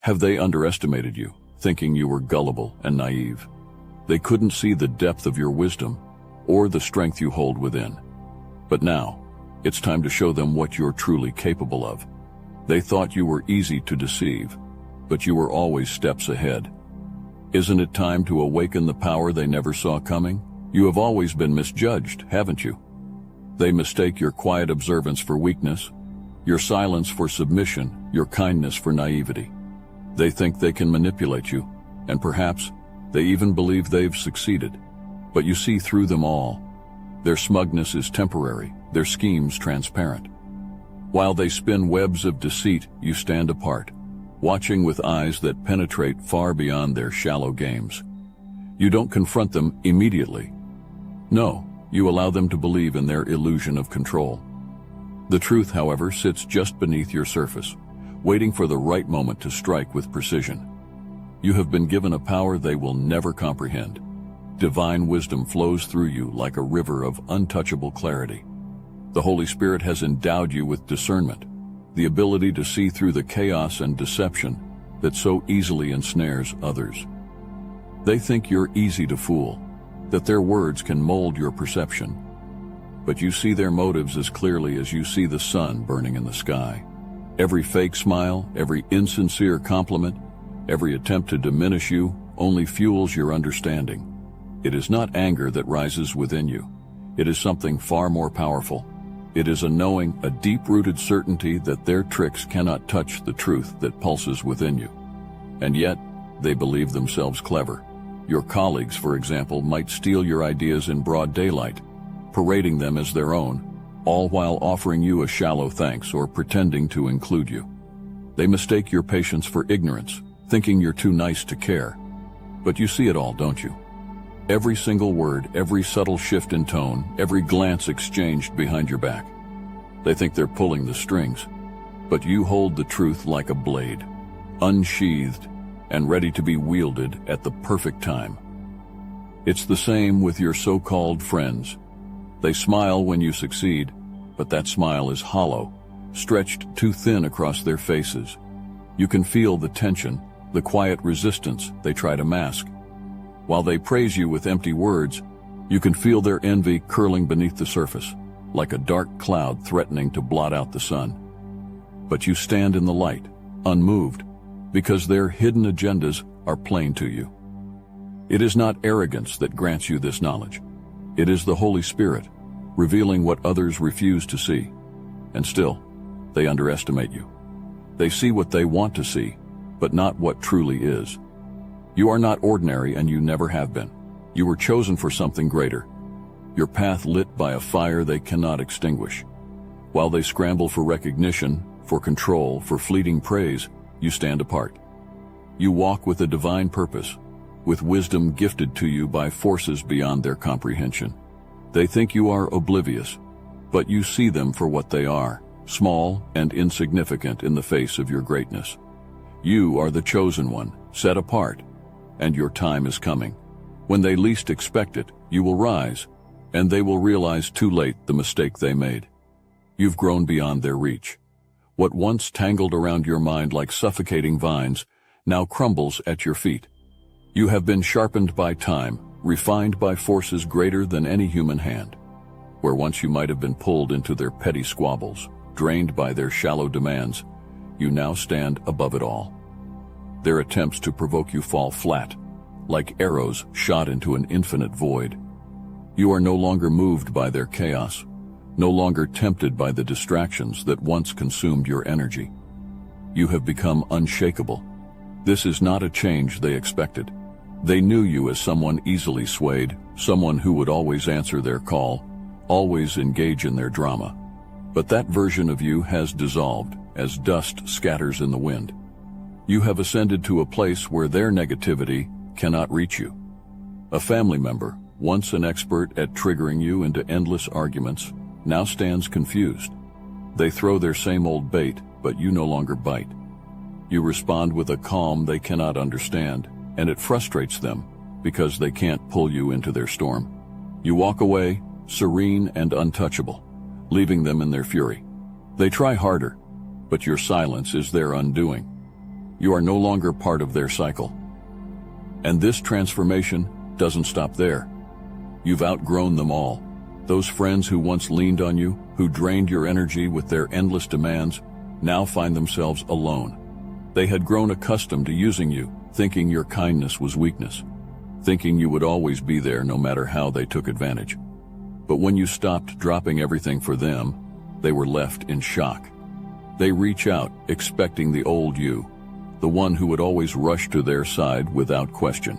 Have they underestimated you, thinking you were gullible and naive? They couldn't see the depth of your wisdom or the strength you hold within. But now, it's time to show them what you're truly capable of. They thought you were easy to deceive, but you were always steps ahead. Isn't it time to awaken the power they never saw coming? You have always been misjudged, haven't you? They mistake your quiet observance for weakness, your silence for submission, your kindness for naivety. They think they can manipulate you, and perhaps they even believe they've succeeded. But you see through them all. Their smugness is temporary, their schemes transparent. While they spin webs of deceit, you stand apart, watching with eyes that penetrate far beyond their shallow games. You don't confront them immediately. No, you allow them to believe in their illusion of control. The truth, however, sits just beneath your surface, waiting for the right moment to strike with precision. You have been given a power they will never comprehend. Divine wisdom flows through you like a river of untouchable clarity. The Holy Spirit has endowed you with discernment, the ability to see through the chaos and deception that so easily ensnares others. They think you're easy to fool, that their words can mold your perception. But you see their motives as clearly as you see the sun burning in the sky. Every fake smile, every insincere compliment, every attempt to diminish you only fuels your understanding. It is not anger that rises within you. It is something far more powerful. It is a knowing, a deep-rooted certainty that their tricks cannot touch the truth that pulses within you. And yet, they believe themselves clever. Your colleagues, for example, might steal your ideas in broad daylight, parading them as their own, all while offering you a shallow thanks or pretending to include you. They mistake your patience for ignorance, thinking you're too nice to care. But you see it all, don't you? Every single word, every subtle shift in tone, every glance exchanged behind your back. They think they're pulling the strings, but you hold the truth like a blade, unsheathed and ready to be wielded at the perfect time. It's the same with your so-called friends. They smile when you succeed, but that smile is hollow, stretched too thin across their faces. You can feel the tension, the quiet resistance they try to mask. While they praise you with empty words, you can feel their envy curling beneath the surface, like a dark cloud threatening to blot out the sun. But you stand in the light, unmoved, because their hidden agendas are plain to you. It is not arrogance that grants you this knowledge. It is the Holy Spirit, revealing what others refuse to see. And still, they underestimate you. They see what they want to see, but not what truly is. You are not ordinary, and you never have been. You were chosen for something greater, your path lit by a fire they cannot extinguish. While they scramble for recognition, for control, for fleeting praise, you stand apart. You walk with a divine purpose, with wisdom gifted to you by forces beyond their comprehension. They think you are oblivious, but you see them for what they are, small and insignificant in the face of your greatness. You are the chosen one, set apart, and your time is coming. When they least expect it, you will rise, and they will realize too late the mistake they made. You've grown beyond their reach. What once tangled around your mind like suffocating vines now crumbles at your feet. You have been sharpened by time, refined by forces greater than any human hand. Where once you might have been pulled into their petty squabbles, drained by their shallow demands, you now stand above it all. Their attempts to provoke you fall flat, like arrows shot into an infinite void. You are no longer moved by their chaos, no longer tempted by the distractions that once consumed your energy. You have become unshakable. This is not a change they expected. They knew you as someone easily swayed, someone who would always answer their call, always engage in their drama. But that version of you has dissolved as dust scatters in the wind. You have ascended to a place where their negativity cannot reach you. A family member, once an expert at triggering you into endless arguments, now stands confused. They throw their same old bait, but you no longer bite. You respond with a calm they cannot understand, and it frustrates them because they can't pull you into their storm. You walk away, serene and untouchable, leaving them in their fury. They try harder, but your silence is their undoing. You are no longer part of their cycle. And this transformation doesn't stop there. You've outgrown them all. Those friends who once leaned on you, who drained your energy with their endless demands, now find themselves alone. They had grown accustomed to using you, thinking your kindness was weakness, thinking you would always be there no matter how they took advantage. But when you stopped dropping everything for them, they were left in shock. They reach out, expecting the old you, the one who would always rush to their side without question.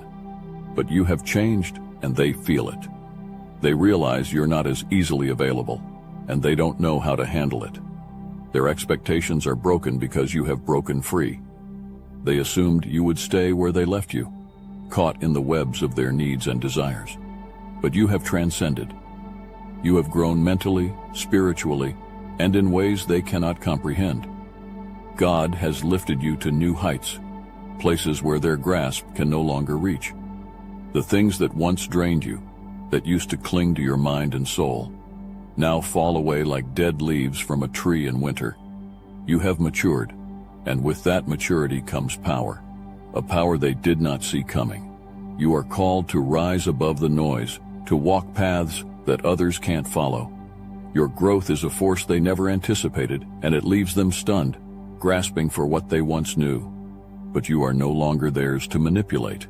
But you have changed, and they feel it. They realize you're not as easily available, and they don't know how to handle it. Their expectations are broken because you have broken free. They assumed you would stay where they left you, caught in the webs of their needs and desires. But you have transcended. You have grown mentally, spiritually, and in ways they cannot comprehend. God has lifted you to new heights, places where their grasp can no longer reach. The things that once drained you, that used to cling to your mind and soul, now fall away like dead leaves from a tree in winter. You have matured, and with that maturity comes power, a power they did not see coming. You are called to rise above the noise, to walk paths that others can't follow. Your growth is a force they never anticipated, and it leaves them stunned, grasping for what they once knew. But you are no longer theirs to manipulate.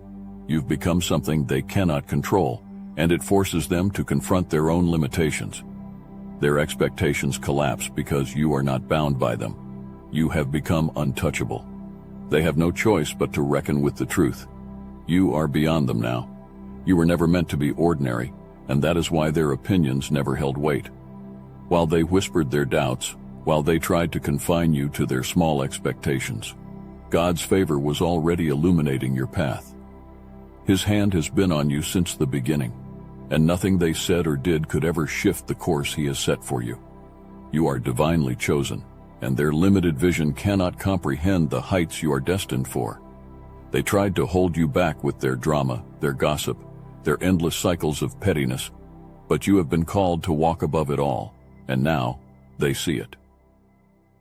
You've become something they cannot control, and it forces them to confront their own limitations. Their expectations collapse because you are not bound by them. You have become untouchable. They have no choice but to reckon with the truth. You are beyond them now. You were never meant to be ordinary, and that is why their opinions never held weight. While they whispered their doubts, while they tried to confine you to their small expectations, God's favor was already illuminating your path. His hand has been on you since the beginning, and nothing they said or did could ever shift the course He has set for you. You are divinely chosen, and their limited vision cannot comprehend the heights you are destined for. They tried to hold you back with their drama, their gossip, their endless cycles of pettiness, but you have been called to walk above it all, and now they see it.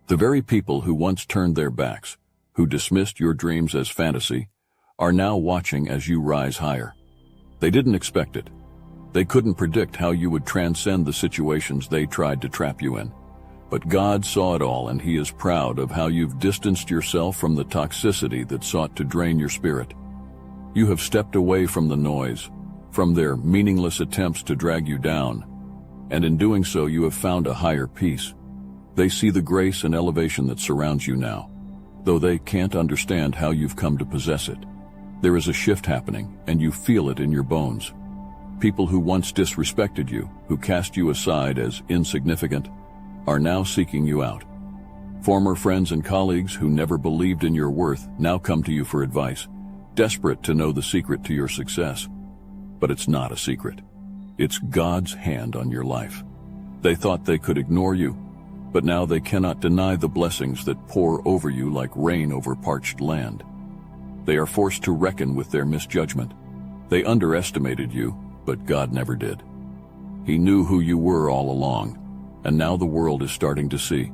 The very people who once turned their backs, who dismissed your dreams as fantasy, are now watching as you rise higher. They didn't expect it. They couldn't predict how you would transcend the situations they tried to trap you in. But God saw it all, and He is proud of how you've distanced yourself from the toxicity that sought to drain your spirit. You have stepped away from the noise, from their meaningless attempts to drag you down, and in doing so you have found a higher peace. They see the grace and elevation that surrounds you now, though they can't understand how you've come to possess it. There is a shift happening, and you feel it in your bones. People who once disrespected you, who cast you aside as insignificant, are now seeking you out. Former friends and colleagues who never believed in your worth now come to you for advice, desperate to know the secret to your success. But it's not a secret. It's God's hand on your life. They thought they could ignore you, but now they cannot deny the blessings that pour over you like rain over parched land. They are forced to reckon with their misjudgment. They underestimated you, but God never did. He knew who you were all along, and now the world is starting to see.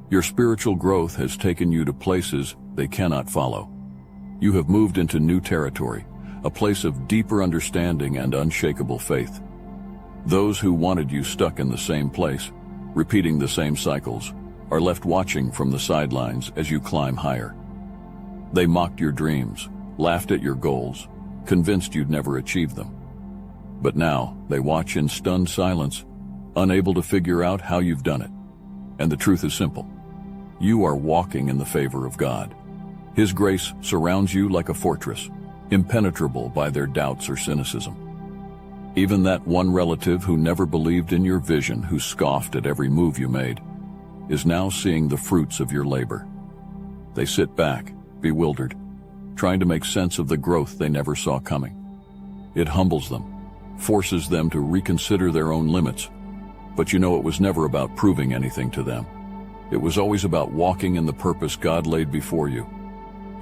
Your spiritual growth has taken you to places they cannot follow. You have moved into new territory, a place of deeper understanding and unshakable faith. Those who wanted you stuck in the same place, repeating the same cycles, are left watching from the sidelines as you climb higher. They mocked your dreams, laughed at your goals, convinced you'd never achieve them. But now they watch in stunned silence, unable to figure out how you've done it. And the truth is simple. You are walking in the favor of God. His grace surrounds you like a fortress, impenetrable by their doubts or cynicism. Even that one relative who never believed in your vision, who scoffed at every move you made, is now seeing the fruits of your labor. They sit back, bewildered, trying to make sense of the growth they never saw coming. It humbles them, forces them to reconsider their own limits. But you know, it was never about proving anything to them. It was always about walking in the purpose God laid before you.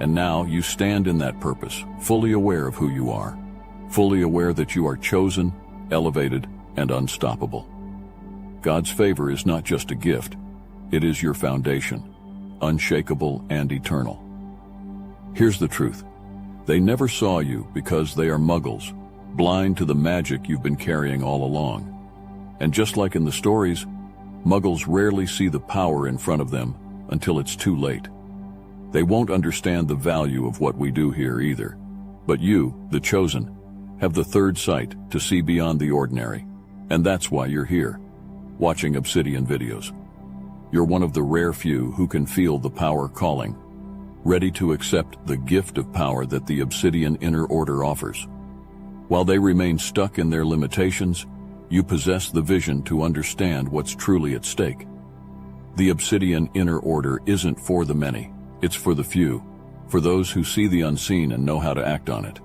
And now you stand in that purpose, fully aware of who you are, fully aware that you are chosen, elevated, and unstoppable. God's favor is not just a gift, it is your foundation, unshakable and eternal. Here's the truth. They never saw you because they are muggles, blind to the magic you've been carrying all along. And just like in the stories, muggles rarely see the power in front of them until it's too late. They won't understand the value of what we do here either. But you, the chosen, have the third sight to see beyond the ordinary. And that's why you're here, watching Obsidian videos. You're one of the rare few who can feel the power calling, ready to accept the gift of power that the Obsidian Inner Order offers. While they remain stuck in their limitations, you possess the vision to understand what's truly at stake. The Obsidian Inner Order isn't for the many, it's for the few, for those who see the unseen and know how to act on it.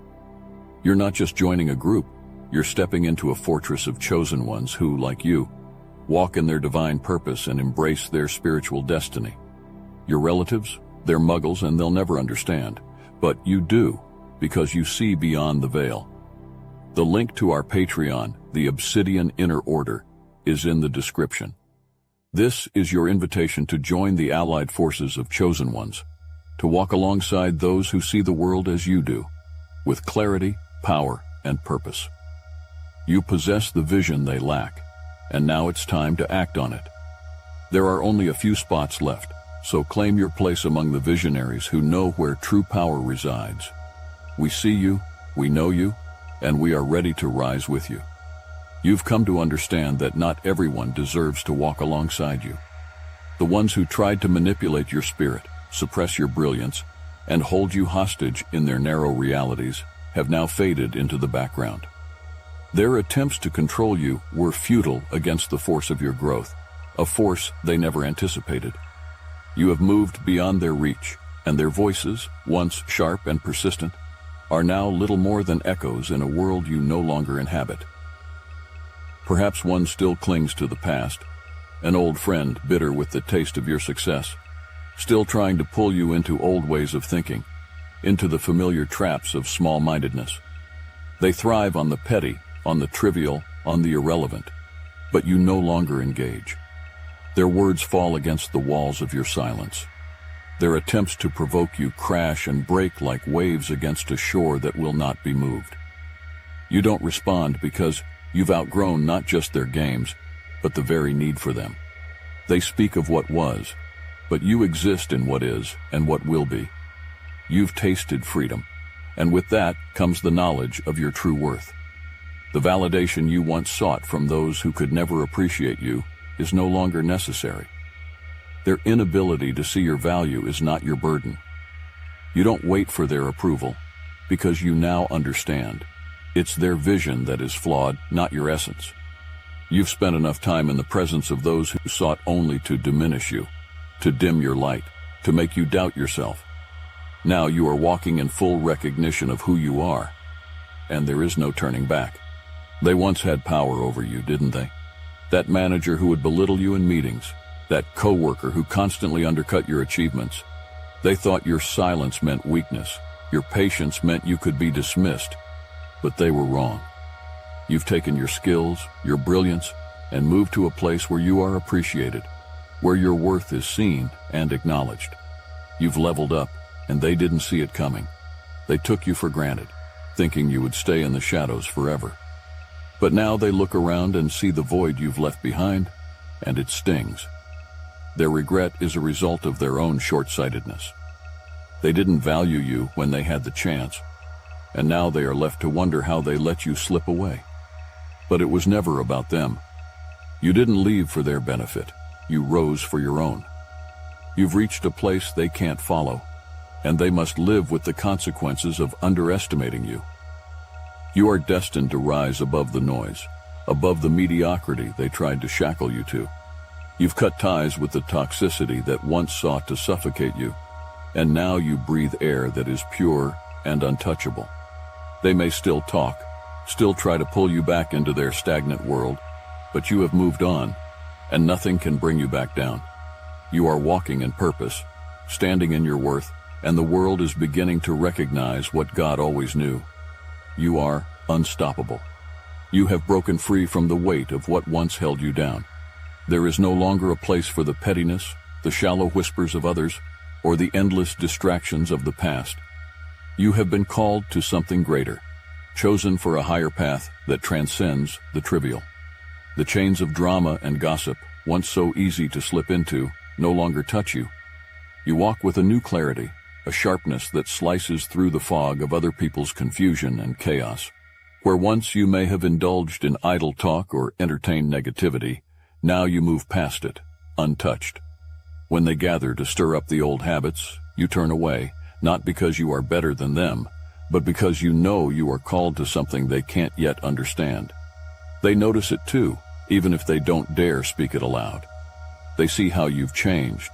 You're not just joining a group, you're stepping into a fortress of chosen ones who, like you, walk in their divine purpose and embrace their spiritual destiny. Your relatives, they're muggles and they'll never understand, but you do, because you see beyond the veil. The link to our Patreon, the Obsidian Inner Order, is in the description. This is your invitation to join the allied forces of chosen ones, to walk alongside those who see the world as you do, with clarity, power, and purpose. You possess the vision they lack, and now it's time to act on it. There are only a few spots left, so claim your place among the visionaries who know where true power resides. We see you, we know you, and we are ready to rise with you. You've come to understand that not everyone deserves to walk alongside you. The ones who tried to manipulate your spirit, suppress your brilliance, and hold you hostage in their narrow realities have now faded into the background. Their attempts to control you were futile against the force of your growth, a force they never anticipated. You have moved beyond their reach, and their voices, once sharp and persistent, are now little more than echoes in a world you no longer inhabit. Perhaps one still clings to the past, an old friend bitter with the taste of your success, still trying to pull you into old ways of thinking, into the familiar traps of small-mindedness. They thrive on the petty, on the trivial, on the irrelevant, but you no longer engage. Their words fall against the walls of your silence. Their attempts to provoke you crash and break like waves against a shore that will not be moved. You don't respond because you've outgrown not just their games, but the very need for them. They speak of what was, but you exist in what is and what will be. You've tasted freedom, and with that comes the knowledge of your true worth. The validation you once sought from those who could never appreciate you is no longer necessary. Their inability to see your value is not your burden. You don't wait for their approval, because you now understand. It's their vision that is flawed, not your essence. You've spent enough time in the presence of those who sought only to diminish you, to dim your light, to make you doubt yourself. Now you are walking in full recognition of who you are, and there is no turning back. They once had power over you, didn't they? That manager who would belittle you in meetings, that coworker who constantly undercut your achievements. They thought your silence meant weakness, your patience meant you could be dismissed, but they were wrong. You've taken your skills, your brilliance, and moved to a place where you are appreciated, where your worth is seen and acknowledged. You've leveled up, and they didn't see it coming. They took you for granted, thinking you would stay in the shadows forever. But now they look around and see the void you've left behind, and it stings. Their regret is a result of their own short-sightedness. They didn't value you when they had the chance, and now they are left to wonder how they let you slip away. But it was never about them. You didn't leave for their benefit. You rose for your own. You've reached a place they can't follow, and they must live with the consequences of underestimating you. You are destined to rise above the noise, above the mediocrity they tried to shackle you to. You've cut ties with the toxicity that once sought to suffocate you, and now you breathe air that is pure and untouchable. They may still talk, still try to pull you back into their stagnant world, but you have moved on, and nothing can bring you back down. You are walking in purpose, standing in your worth, and the world is beginning to recognize what God always knew. You are unstoppable. You have broken free from the weight of what once held you down. There is no longer a place for the pettiness, the shallow whispers of others, or the endless distractions of the past. You have been called to something greater, chosen for a higher path that transcends the trivial. The chains of drama and gossip, once so easy to slip into, no longer touch you. You walk with a new clarity, a sharpness that slices through the fog of other people's confusion and chaos. Where once you may have indulged in idle talk or entertained negativity, now you move past it, untouched. When they gather to stir up the old habits, you turn away, not because you are better than them, but because you know you are called to something they can't yet understand. They notice it too, even if they don't dare speak it aloud. They see how you've changed,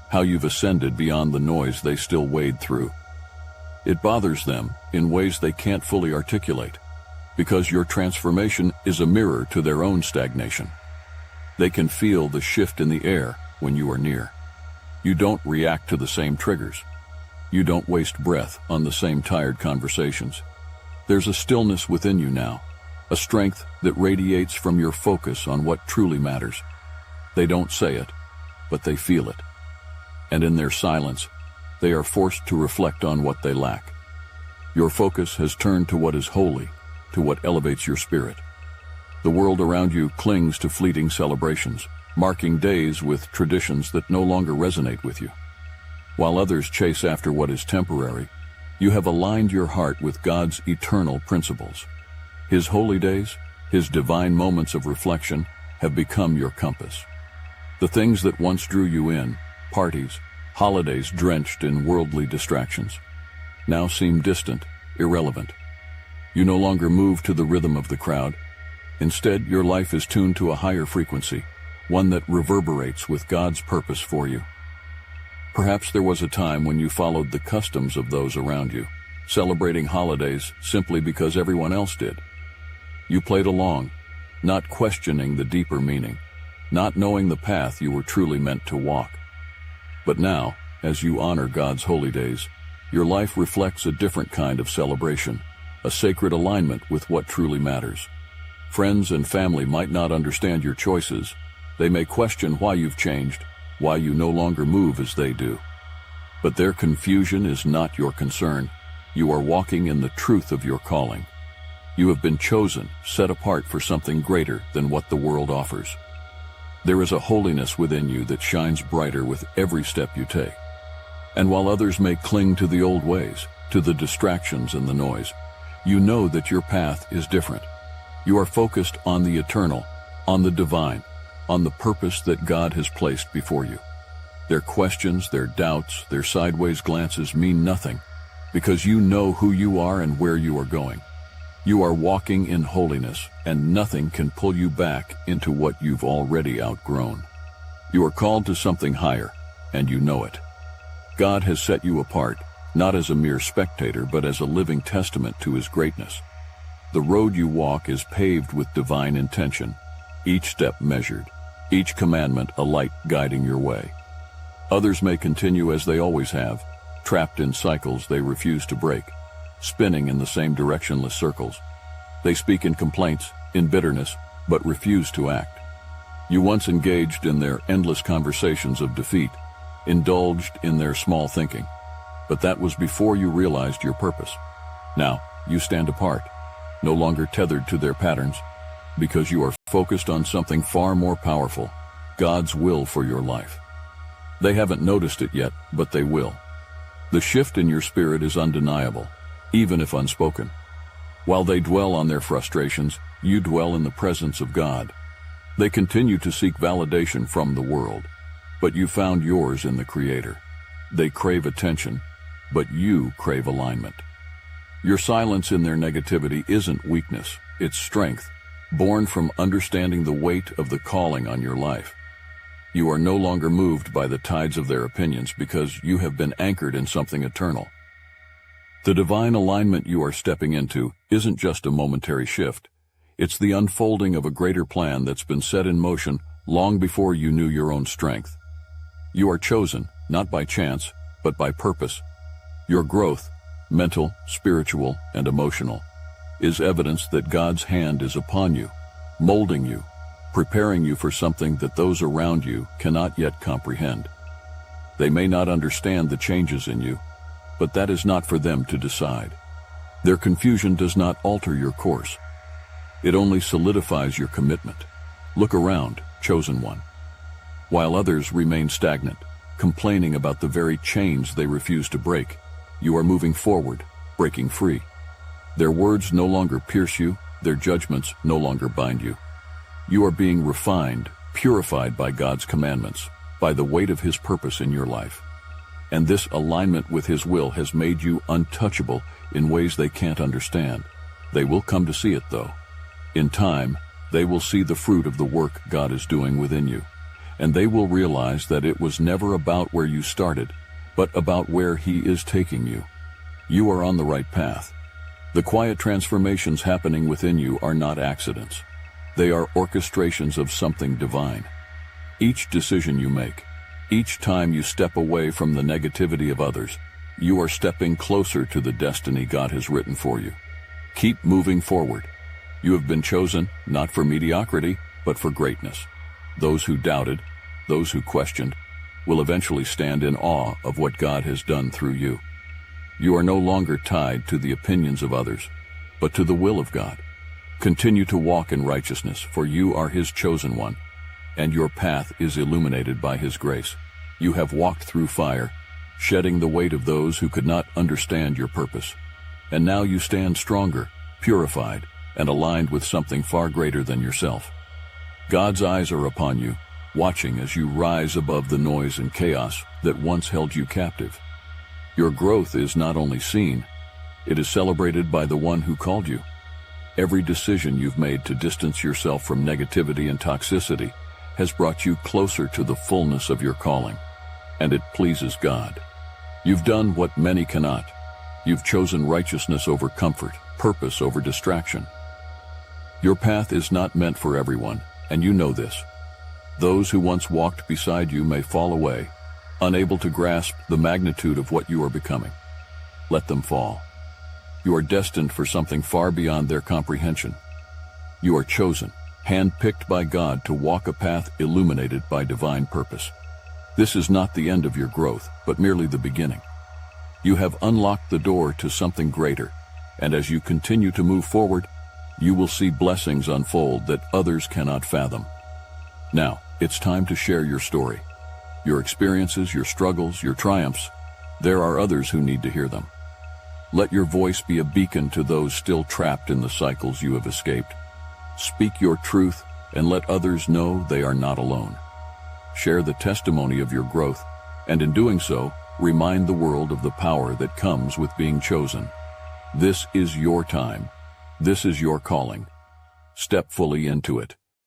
how you've ascended beyond the noise they still wade through. It bothers them in ways they can't fully articulate, because your transformation is a mirror to their own stagnation. They can feel the shift in the air when you are near. You don't react to the same triggers. You don't waste breath on the same tired conversations. There's a stillness within you now, a strength that radiates from your focus on what truly matters. They don't say it, but they feel it. And in their silence, they are forced to reflect on what they lack. Your focus has turned to what is holy, to what elevates your spirit. The world around you clings to fleeting celebrations, marking days with traditions that no longer resonate with you. While others chase after what is temporary, you have aligned your heart with God's eternal principles. His holy days, His divine moments of reflection, have become your compass. The things that once drew you in, parties, holidays drenched in worldly distractions, now seem distant, irrelevant. You no longer move to the rhythm of the crowd. Instead, your life is tuned to a higher frequency, one that reverberates with God's purpose for you. Perhaps there was a time when you followed the customs of those around you, celebrating holidays simply because everyone else did. You played along, not questioning the deeper meaning, not knowing the path you were truly meant to walk. But now, as you honor God's holy days, your life reflects a different kind of celebration, a sacred alignment with what truly matters. Friends and family might not understand your choices. They may question why you've changed, why you no longer move as they do. But their confusion is not your concern. You are walking in the truth of your calling. You have been chosen, set apart for something greater than what the world offers. There is a holiness within you that shines brighter with every step you take. And while others may cling to the old ways, to the distractions and the noise, you know that your path is different. You are focused on the eternal, on the divine, on the purpose that God has placed before you. Their questions, their doubts, their sideways glances mean nothing, because you know who you are and where you are going. You are walking in holiness, and nothing can pull you back into what you've already outgrown. You are called to something higher, and you know it. God has set you apart, not as a mere spectator, but as a living testament to His greatness. The road you walk is paved with divine intention, each step measured, each commandment a light guiding your way. Others may continue as they always have, trapped in cycles they refuse to break, spinning in the same directionless circles. They speak in complaints, in bitterness, but refuse to act. You once engaged in their endless conversations of defeat, indulged in their small thinking, but that was before you realized your purpose. Now, you stand apart, no longer tethered to their patterns, because you are focused on something far more powerful, God's will for your life. They haven't noticed it yet, but they will. The shift in your spirit is undeniable, even if unspoken. While they dwell on their frustrations, you dwell in the presence of God. They continue to seek validation from the world, but you found yours in the Creator. They crave attention, but you crave alignment. Your silence in their negativity isn't weakness, it's strength, born from understanding the weight of the calling on your life. You are no longer moved by the tides of their opinions because you have been anchored in something eternal. The divine alignment you are stepping into isn't just a momentary shift. It's the unfolding of a greater plan that's been set in motion long before you knew your own strength. You are chosen, not by chance, but by purpose. Your growth, mental, spiritual, and emotional, is evidence that God's hand is upon you, molding you, preparing you for something that those around you cannot yet comprehend. They may not understand the changes in you, but that is not for them to decide. Their confusion does not alter your course. It only solidifies your commitment. Look around, chosen one. While others remain stagnant, complaining about the very chains they refuse to break, you are moving forward, breaking free. Their words no longer pierce you, their judgments no longer bind you. You are being refined, purified by God's commandments, by the weight of His purpose in your life. And this alignment with His will has made you untouchable in ways they can't understand. They will come to see it, though. In time, they will see the fruit of the work God is doing within you, and they will realize that it was never about where you started, but about where He is taking you. You are on the right path. The quiet transformations happening within you are not accidents. They are orchestrations of something divine. Each decision you make, each time you step away from the negativity of others, you are stepping closer to the destiny God has written for you. Keep moving forward. You have been chosen not for mediocrity, but for greatness. Those who doubted, those who questioned, will eventually stand in awe of what God has done through you. You are no longer tied to the opinions of others, but to the will of God. Continue to walk in righteousness, for you are His chosen one, and your path is illuminated by His grace. You have walked through fire, shedding the weight of those who could not understand your purpose. And now you stand stronger, purified, and aligned with something far greater than yourself. God's eyes are upon you, watching as you rise above the noise and chaos that once held you captive. Your growth is not only seen, it is celebrated by the one who called you. Every decision you've made to distance yourself from negativity and toxicity has brought you closer to the fullness of your calling, and it pleases God. You've done what many cannot. You've chosen righteousness over comfort, purpose over distraction. Your path is not meant for everyone, and you know this. Those who once walked beside you may fall away, unable to grasp the magnitude of what you are becoming. Let them fall. You are destined for something far beyond their comprehension. You are chosen, handpicked by God to walk a path illuminated by divine purpose. This is not the end of your growth, but merely the beginning. You have unlocked the door to something greater, and as you continue to move forward, you will see blessings unfold that others cannot fathom. Now, it's time to share your story. Your experiences, your struggles, your triumphs. There are others who need to hear them. Let your voice be a beacon to those still trapped in the cycles you have escaped. Speak your truth and let others know they are not alone. Share the testimony of your growth, and in doing so, remind the world of the power that comes with being chosen. This is your time. This is your calling. Step fully into it.